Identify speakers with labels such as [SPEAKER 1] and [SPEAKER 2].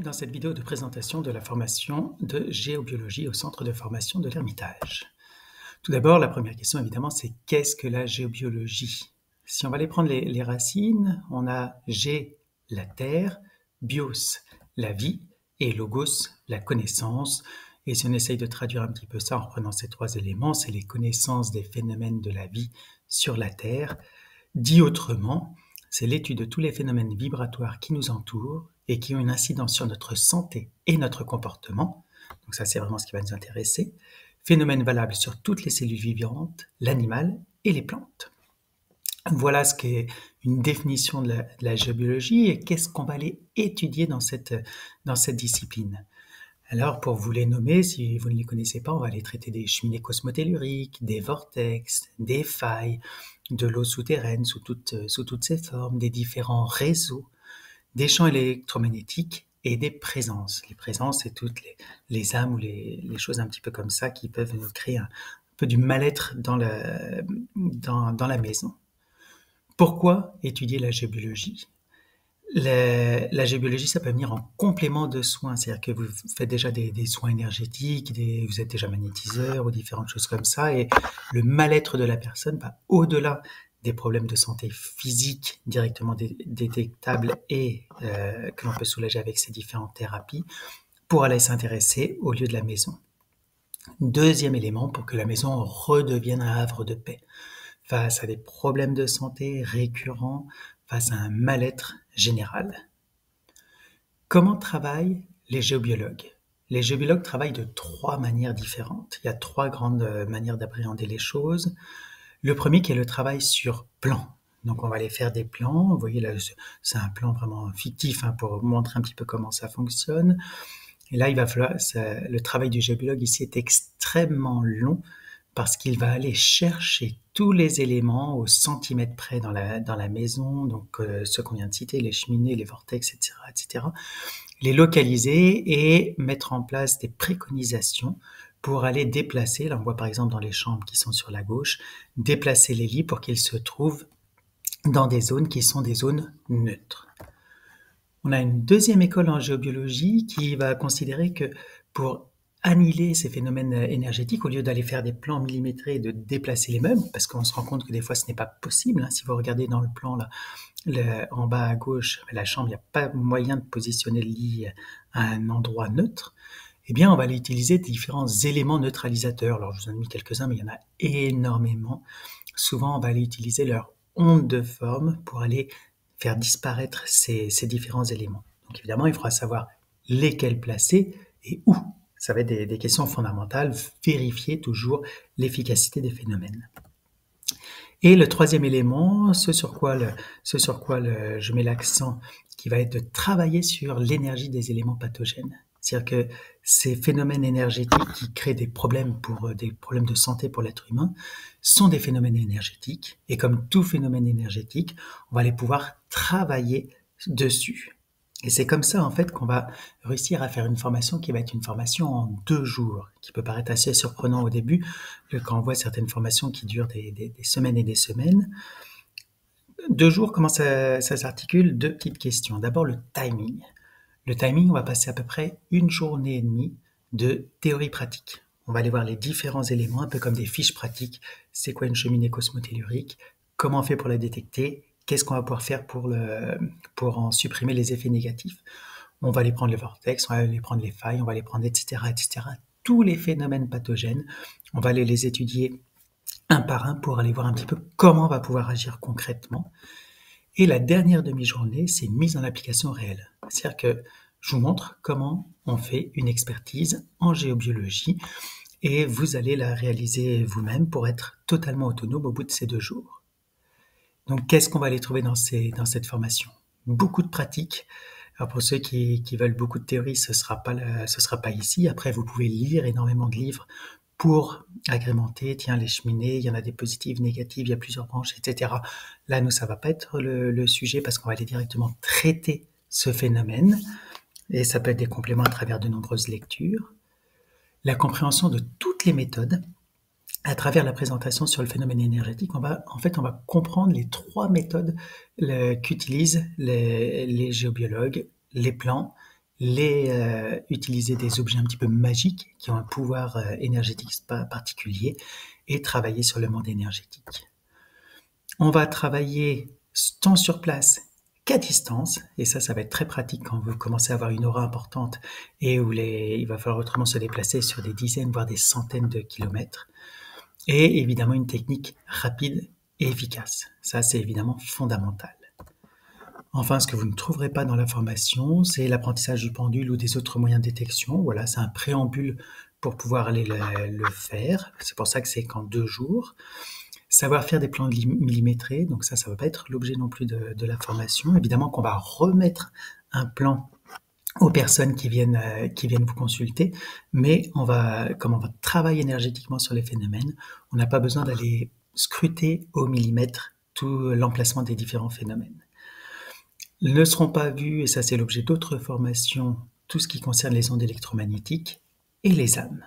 [SPEAKER 1] Dans cette vidéo de présentation de la formation de géobiologie au centre de formation de l'Ermitage. Tout d'abord, la première question évidemment, c'est qu'est-ce que la géobiologie? Si on va aller prendre les racines, on a gé, la terre, bios, la vie, et logos, la connaissance. Et si on essaye de traduire un petit peu ça en reprenant ces trois éléments, c'est les connaissances des phénomènes de la vie sur la Terre. Dit autrement, c'est l'étude de tous les phénomènes vibratoires qui nous entourent et qui ont une incidence sur notre santé et notre comportement. Donc ça, c'est vraiment ce qui va nous intéresser. Phénomènes valables sur toutes les cellules vivantes, l'animal et les plantes. Voilà ce qu'est une définition de la géobiologie et qu'est-ce qu'on va aller étudier dans cette discipline. Alors, pour vous les nommer, si vous ne les connaissez pas, on va aller traiter des cheminées cosmotelluriques, des vortex, des failles, de l'eau souterraine sous toutes ses formes, des différents réseaux, des champs électromagnétiques et des présences. Les présences, c'est toutes les âmes ou les choses un petit peu comme ça qui peuvent nous créer un peu du mal-être dans la maison. Pourquoi étudier la géobiologie ? La géobiologie, ça peut venir en complément de soins, c'est-à-dire que vous faites déjà des soins énergétiques, vous êtes déjà magnétiseur ou différentes choses comme ça, et le mal-être de la personne va au-delà des problèmes de santé physique directement détectables et que l'on peut soulager avec ces différentes thérapies pour aller s'intéresser au lieu de la maison. Deuxième élément, pour que la maison redevienne un havre de paix face à des problèmes de santé récurrents, face à un mal-être général. Comment travaillent les géobiologues ? Les géobiologues travaillent de trois manières différentes. Il y a trois grandes manières d'appréhender les choses. Le premier qui est le travail sur plan. Donc on va aller faire des plans. Vous voyez là, c'est un plan vraiment fictif pour vous montrer un petit peu comment ça fonctionne. Et là, il va falloir, le travail du géobiologue ici est extrêmement long parce qu'il va aller chercher tous les éléments au centimètre près dans la maison, donc ceux qu'on vient de citer, les cheminées, les vortex, etc., les localiser et mettre en place des préconisations pour aller déplacer, là on voit par exemple dans les chambres qui sont sur la gauche, déplacer les lits pour qu'ils se trouvent dans des zones qui sont des zones neutres. On a une deuxième école en géobiologie qui va considérer que pour annihiler ces phénomènes énergétiques, au lieu d'aller faire des plans millimétrés et de déplacer les meubles, parce qu'on se rend compte que des fois ce n'est pas possible. Si vous regardez dans le plan là, en bas à gauche, la chambre, il n'y a pas moyen de positionner le lit à un endroit neutre. Eh bien, on va aller utiliser différents éléments neutralisateurs. Alors, je vous en ai mis quelques-uns, mais il y en a énormément. Souvent, on va aller utiliser leur onde de forme pour aller faire disparaître ces différents éléments. Donc, évidemment, il faudra savoir lesquels placer et où. Ça va être des questions fondamentales, vérifier toujours l'efficacité des phénomènes. Et le troisième élément, ce sur quoi je mets l'accent, qui va être de travailler sur l'énergie des éléments pathogènes. C'est-à-dire que ces phénomènes énergétiques qui créent des problèmes de santé pour l'être humain sont des phénomènes énergétiques. Et comme tout phénomène énergétique, on va aller pouvoir travailler dessus. Et c'est comme ça, en fait, qu'on va réussir à faire une formation qui va être une formation en 2 jours, qui peut paraître assez surprenant au début, quand on voit certaines formations qui durent des semaines et des semaines. 2 jours, comment ça s'articule? 2 petites questions. D'abord, le timing. Le timing, on va passer à peu près 1 journée et demie de théorie pratique. On va aller voir les différents éléments, un peu comme des fiches pratiques. C'est quoi une cheminée cosmotellurique? Comment on fait pour la détecter? Qu'est-ce qu'on va pouvoir faire pour en supprimer les effets négatifs? On va aller prendre les vortex, on va aller prendre les failles, on va aller prendre etc. Tous les phénomènes pathogènes, on va aller les étudier un par un pour aller voir un petit peu comment on va pouvoir agir concrètement. Et la dernière demi-journée, c'est mise en application réelle. C'est-à-dire que je vous montre comment on fait une expertise en géobiologie et vous allez la réaliser vous-même pour être totalement autonome au bout de ces 2 jours. Donc, qu'est-ce qu'on va aller trouver dans cette formation? Beaucoup de pratiques. Alors, pour ceux qui veulent beaucoup de théorie, ce sera pas ici. Après, vous pouvez lire énormément de livres pour agrémenter. Tiens, les cheminées, il y en a des positives, négatives, il y a plusieurs branches, etc. Là, nous, ça va pas être le sujet parce qu'on va aller directement traiter ce phénomène. Et ça peut être des compléments à travers de nombreuses lectures. La compréhension de toutes les méthodes. À travers la présentation sur le phénomène énergétique, on va comprendre les 3 méthodes qu'utilisent les géobiologues, les plans utiliser des objets un petit peu magiques qui ont un pouvoir énergétique particulier et travailler sur le monde énergétique. On va travailler tant sur place qu'à distance, et ça va être très pratique quand vous commencez à avoir une aura importante et où il va falloir autrement se déplacer sur des dizaines, voire des centaines de kilomètres. Et évidemment une technique rapide et efficace. Ça, c'est évidemment fondamental. Enfin, ce que vous ne trouverez pas dans la formation, c'est l'apprentissage du pendule ou des autres moyens de détection. Voilà, c'est un préambule pour pouvoir aller le faire. C'est pour ça que c'est qu'en 2 jours. Savoir faire des plans millimétrés, donc ça va pas être l'objet non plus de la formation. Évidemment qu'on va remettre un plan aux personnes qui viennent vous consulter, mais comme on va travailler énergétiquement sur les phénomènes, on n'a pas besoin d'aller scruter au millimètre tout l'emplacement des différents phénomènes. Ne seront pas vus, et ça c'est l'objet d'autres formations, tout ce qui concerne les ondes électromagnétiques et les âmes.